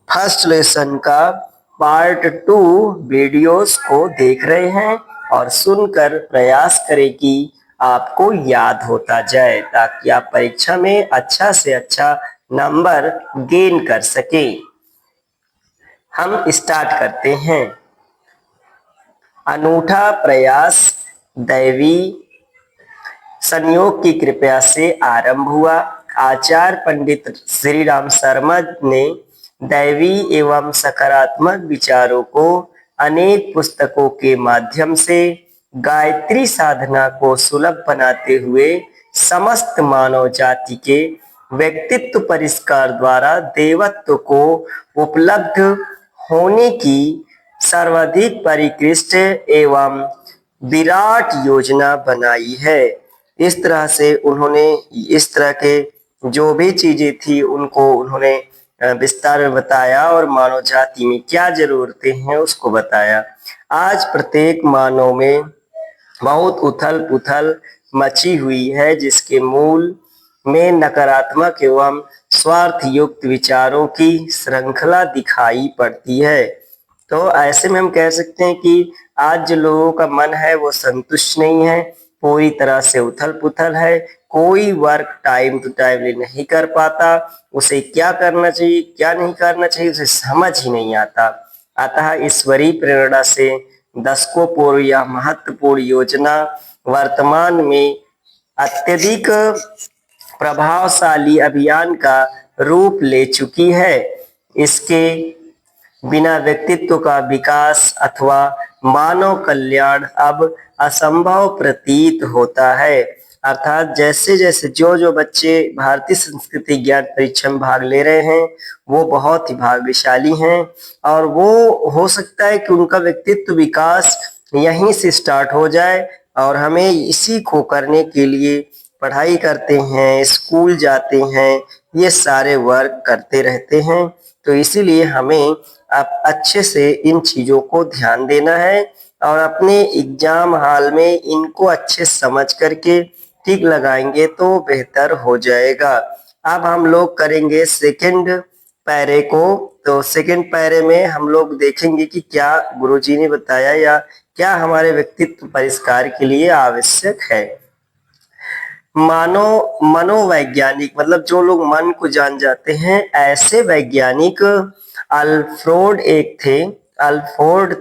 First lesson का part 2 videos को देख रहे हैं और सुनकर प्रयास करें कि आपको याद होता जाए ताकि आप परीक्षा में अच्छा से अच्छा नंबर गेन कर सके। हम स्टार्ट करते हैं। अनूठा प्रयास दैवी संयोग की कृपा से आरंभ हुआ। आचार्य पंडित श्री राम शर्मा ने दैवी एवं सकारात्मक विचारों को अनेक पुस्तकों के माध्यम से गायत्री साधना को सुलभ बनाते हुए समस्त मानव जाति के व्यक्तित्व परिष्कार द्वारा देवत्व को उपलब्ध होने की सर्वाधिक परिकृष्ट एवं विराट योजना बनाई है। इस तरह से उन्होंने इस तरह के जो भी चीजें थी उनको उन्होंने विस्तार में बताया और मानव जाति में क्या जरूरतें हैं उसको बताया। आज प्रत्येक मानव में बहुत उथल पुथल मची हुई है जिसके मूल में नकारात्मक एवं स्वार्थ युक्त विचारों की श्रृंखला दिखाई पड़ती है। तो ऐसे में हम कह सकते हैं कि आज जो लोगों का मन है वो संतुष्ट नहीं है, पूरी तरह से उथल पुथल है। कोई वर्क टाइम टू टाइम नहीं कर पाता, उसे क्या करना चाहिए क्या नहीं करना चाहिए उसे समझ ही नहीं आता। अतः ईश्वरीय प्रेरणा से दशकों पूर्व यह महत्वपूर्ण योजना वर्तमान में अत्यधिक प्रभावशाली अभियान का रूप ले चुकी है। इसके बिना व्यक्तित्व का विकास अथवा मानव कल्याण अब असंभव प्रतीत होता है। अर्थात जैसे जैसे जो बच्चे भारतीय संस्कृति ज्ञान परीक्षा में भाग ले रहे हैं वो बहुत ही भाग्यशाली हैं और वो हो सकता है कि उनका व्यक्तित्व विकास यहीं से स्टार्ट हो जाए और हमें इसी को करने के लिए पढ़ाई करते हैं, स्कूल जाते हैं, ये सारे वर्क करते रहते हैं। तो इसीलिए हमें अब अच्छे से इन चीजों को ध्यान देना है और अपने एग्जाम हॉल में इनको अच्छे समझ करके ठीक लगाएंगे तो बेहतर हो जाएगा। अब हम लोग करेंगे सेकंड पैरे को। तो सेकंड पैरे में हम लोग देखेंगे कि क्या गुरुजी ने बताया या क्या हमारे व्यक्तित्व परिष्कार के लिए आवश्यक है। मनोवैज्ञानिक मतलब जो लोग मन को जान जाते हैं ऐसे वैज्ञानिक अल्फ्रेड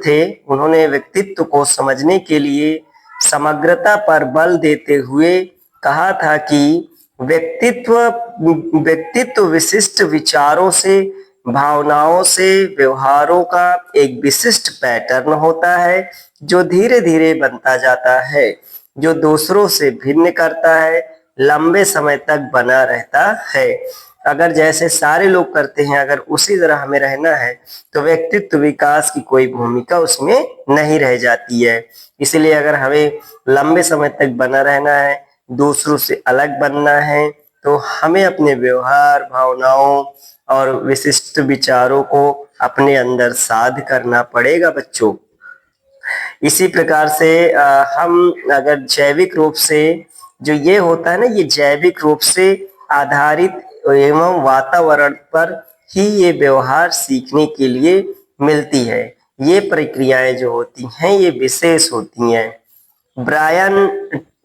थे। उन्होंने व्यक्तित्व को समझने के लिए समग्रता पर बल देते हुए कहा था कि व्यक्तित्व विशिष्ट विचारों से, भावनाओं से, व्यवहारों का एक विशिष्ट पैटर्न होता है जो धीरे धीरे बनता जाता है, जो दूसरों से भिन्न करता है, लंबे समय तक बना रहता है। अगर जैसे सारे लोग करते हैं अगर उसी तरह हमें रहना है तो व्यक्तित्व विकास की कोई भूमिका उसमें नहीं रह जाती है। इसलिए अगर हमें लंबे समय तक बना रहना है, दूसरों से अलग बनना है तो हमें अपने व्यवहार, भावनाओं और विशिष्ट विचारों को अपने अंदर साध करना पड़ेगा बच्चों। इसी प्रकार से हम अगर जैविक रूप से जो ये होता है ना, ये जैविक रूप से आधारित एवं वातावरण पर ही ये व्यवहार सीखने के लिए मिलती है। ये प्रक्रियाएं जो होती हैं ये विशेष होती हैं। ब्रायन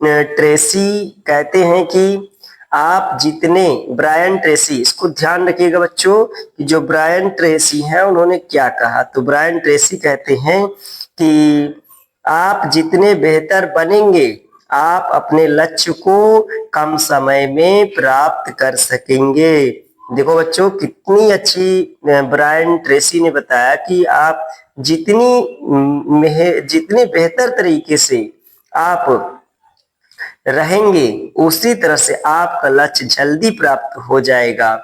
ट्रेसी कहते हैं कि ब्रायन ट्रेसी, इसको ध्यान रखिएगा बच्चों कि जो ब्रायन ट्रेसी हैं उन्होंने क्या कहा। तो ब्रायन ट्रेसी कहते हैं कि आप जितने बेहतर बनेंगे आप अपने लक्ष्य को कम समय में प्राप्त कर सकेंगे। देखो बच्चों कितनी अच्छी ब्रायन ट्रेसी ने बताया कि आप जितनी बेहतर तरीके से आप रहेंगे उसी तरह से आपका लक्ष्य जल्दी प्राप्त हो जाएगा।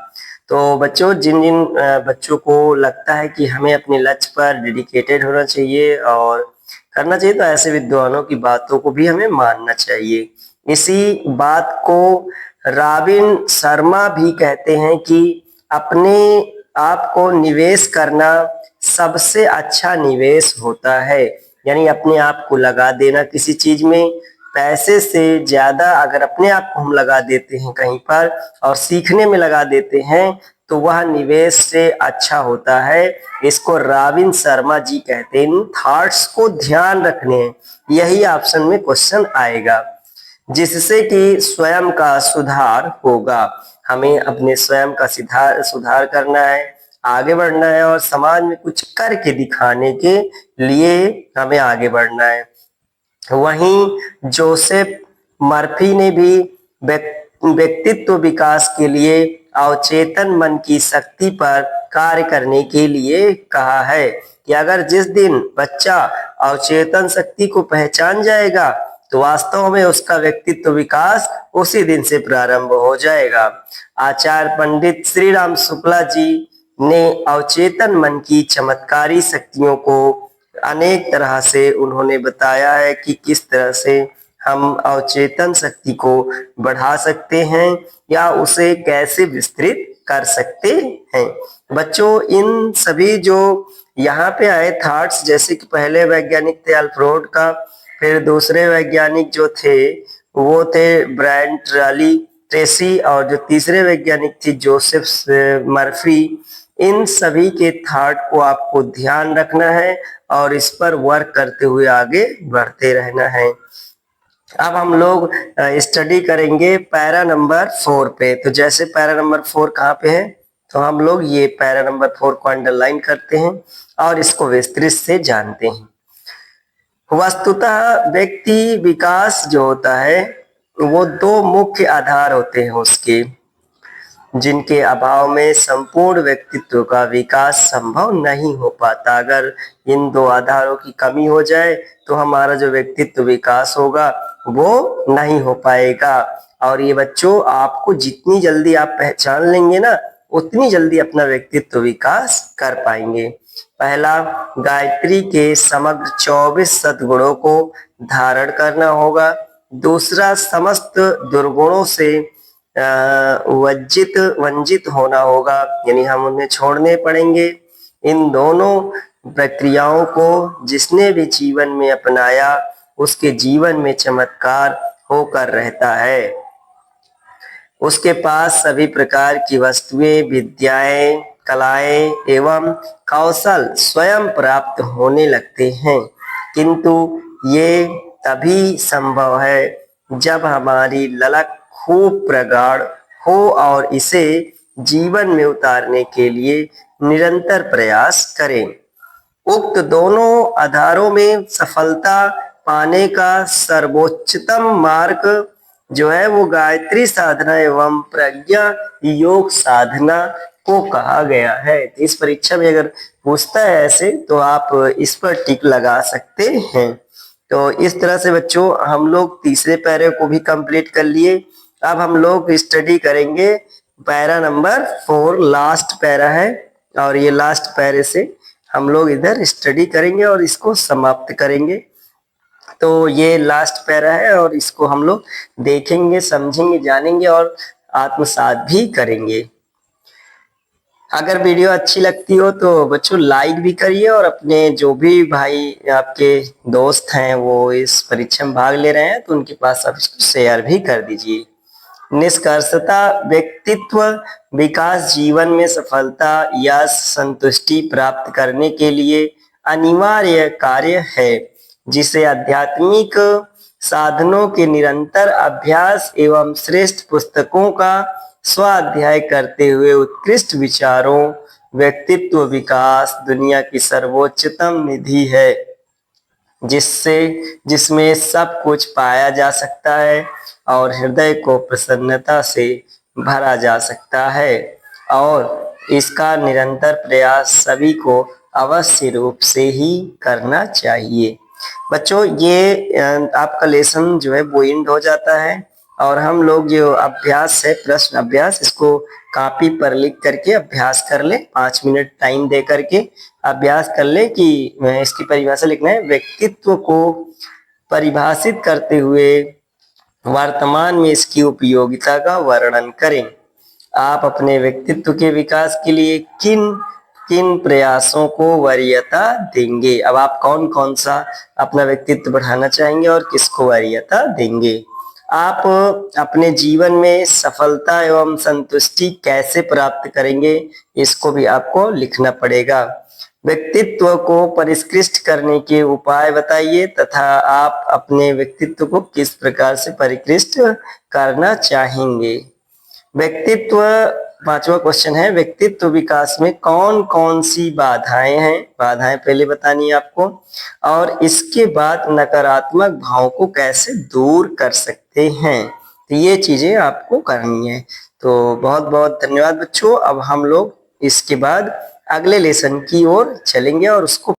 तो बच्चों जिन जिन बच्चों को लगता है कि हमें अपने लक्ष्य पर डेडिकेटेड होना चाहिए और करना चाहिए तो ऐसे विद्वानों की बातों को भी हमें मानना चाहिए। इसी बात को रॉबिन शर्मा भी कहते हैं कि अपने आप को निवेश करना सबसे अच्छा निवेश होता है। यानी अपने आप को लगा देना किसी चीज में, पैसे से ज्यादा अगर अपने आप को हम लगा देते हैं कहीं पर और सीखने में लगा देते हैं तो वह निवेश से अच्छा होता है। इसको रॉबिन शर्मा जी कहते हैं। इन थॉट्स को ध्यान रखने हैं, यही ऑप्शन में क्वेश्चन आएगा, जिससे कि स्वयं का सुधार होगा। हमें अपने स्वयं का सुधार करना है, आगे बढ़ना है और समाज में कुछ करके दिखाने के लिए हमें आगे बढ़ना है। वहीं जोसेफ मर्फी ने भी व्यक्तित्व विकास के लिए अवचेतन मन की शक्ति पर कार्य करने के लिए कहा है कि अगर जिस दिन बच्चा अवचेतन शक्ति को पहचान जाएगा तो वास्तव में उसका व्यक्तित्व विकास उसी दिन से प्रारंभ हो जाएगा। आचार्य पंडित श्री राम शुक्ला जी ने अवचेतन मन की चमत्कारी शक्तियों को अनेक तरह से उन्होंने बताया है कि किस तरह से हम अवचेतन शक्ति को बढ़ा सकते हैं या उसे कैसे विस्तृत कर सकते हैं। बच्चों, इन सभी जो यहाँ पे आए थॉट्स, जैसे कि पहले वैज्ञानिक थे अल्फ्रेड का, फिर दूसरे वैज्ञानिक जो थे वो थे ब्रायन ट्रेसी, और जो तीसरे वैज्ञानिक थी जोसेफ मर्फी। इन सभी के थॉट को आपको ध्यान रखना है और इस पर वर्क करते हुए आगे बढ़ते रहना है। अब हम लोग स्टडी करेंगे पैरा नंबर 4 पे। तो जैसे पैरा नंबर 4 कहाँ पे है, तो हम लोग ये पैरा नंबर 4 को अंडरलाइन करते हैं और इसको विस्तृत से जानते हैं। वस्तुतः व्यक्ति विकास जो होता है वो दो मुख्य आधार होते हैं उसके, जिनके अभाव में संपूर्ण व्यक्तित्व का विकास संभव नहीं हो पाता। अगर इन दो आधारों की कमी हो जाए तो हमारा जो व्यक्तित्व विकास होगा वो नहीं हो पाएगा। और ये बच्चों, आपको जितनी जल्दी आप पहचान लेंगे ना, उतनी जल्दी अपना व्यक्तित्व विकास कर पाएंगे। पहला, गायत्री के समग्र 24 सद्गुणों को धारण करना होगा। दूसरा, समस्त दुर्गुणों से वंचित होना होगा, यानी हम उन्हें छोड़ने पड़ेंगे। इन दोनों प्रक्रियाओं को जिसने भी जीवन में अपनाया उसके जीवन में चमत्कार होकर रहता है। उसके पास सभी प्रकार की वस्तुएं, विद्याएं, कलाएं एवं कौशल स्वयं प्राप्त होने लगते हैं, किंतु ये तभी संभव है जब हमारी ललक खूब प्रगाढ़ हो और इसे जीवन में उतारने के लिए निरंतर प्रयास करें। उक्त दोनों आधारों में सफलता पाने का सर्वोच्चतम मार्ग जो है वो गायत्री साधना एवं प्रज्ञा योग साधना को कहा गया है। इस परीक्षा में अगर पूछता है ऐसे तो आप इस पर टिक लगा सकते हैं। तो इस तरह से बच्चों हम लोग तीसरे पैरे को भी कंप्लीट कर लिए। अब हम लोग स्टडी करेंगे पैरा नंबर 4, लास्ट पैरा है, और ये लास्ट पैरे से हम लोग इधर स्टडी करेंगे और इसको समाप्त करेंगे। तो ये लास्ट पैरा है और इसको हम लोग देखेंगे, समझेंगे, जानेंगे और आत्मसात भी करेंगे। अगर वीडियो अच्छी लगती हो तो बच्चों लाइक भी करिए और अपने जो भी भाई आपके दोस्त हैं वो इस परीक्षा में भाग ले रहे हैं तो उनके पास आप इसको शेयर भी कर दीजिए। निष्कर्षतः व्यक्तित्व विकास जीवन में सफलता या संतुष्टि प्राप्त करने के लिए अनिवार्य कार्य है, जिसे आध्यात्मिक साधनों के निरंतर अभ्यास एवं श्रेष्ठ पुस्तकों का स्वाध्याय करते हुए उत्कृष्ट विचारों व्यक्तित्व विकास दुनिया की सर्वोच्चतम निधि है, जिसमें सब कुछ पाया जा सकता है और हृदय को प्रसन्नता से भरा जा सकता है, और इसका निरंतर प्रयास सभी को अवश्य रूप से ही करना चाहिए। बच्चों ये आपका लेसन जो है वो एंड हो जाता है और हम लोग जो अभ्यास है, प्रश्न अभ्यास, इसको कॉपी पर लिख करके अभ्यास कर ले। 5 मिनट टाइम दे करके अभ्यास कर ले कि इसकी परिभाषा लिखना है। व्यक्तित्व को परिभाषित करते हुए वर्तमान में इसकी उपयोगिता का वर्णन करें। आप अपने व्यक्तित्व के विकास के लिए किन किन प्रयासों को वरीयता देंगे। अब आप कौन कौन सा अपना व्यक्तित्व बढ़ाना चाहेंगे और किसको वरीयता देंगे। आप अपने जीवन में सफलता एवं संतुष्टि कैसे प्राप्त करेंगे, इसको भी आपको लिखना पड़ेगा। व्यक्तित्व को परिष्कृत करने के उपाय बताइए तथा आप अपने व्यक्तित्व को किस प्रकार से परिष्कृत करना चाहेंगे। व्यक्तित्व, पांचवा क्वेश्चन है, व्यक्तित्व विकास में कौन कौन सी बाधाएं हैं, बाधाएं पहले बतानी है आपको, और इसके बाद नकारात्मक भाव को कैसे दूर कर सकते हैं। तो ये चीजें आपको करनी है। तो बहुत बहुत धन्यवाद बच्चों। अब हम लोग इसके बाद अगले लेसन की ओर चलेंगे और उसको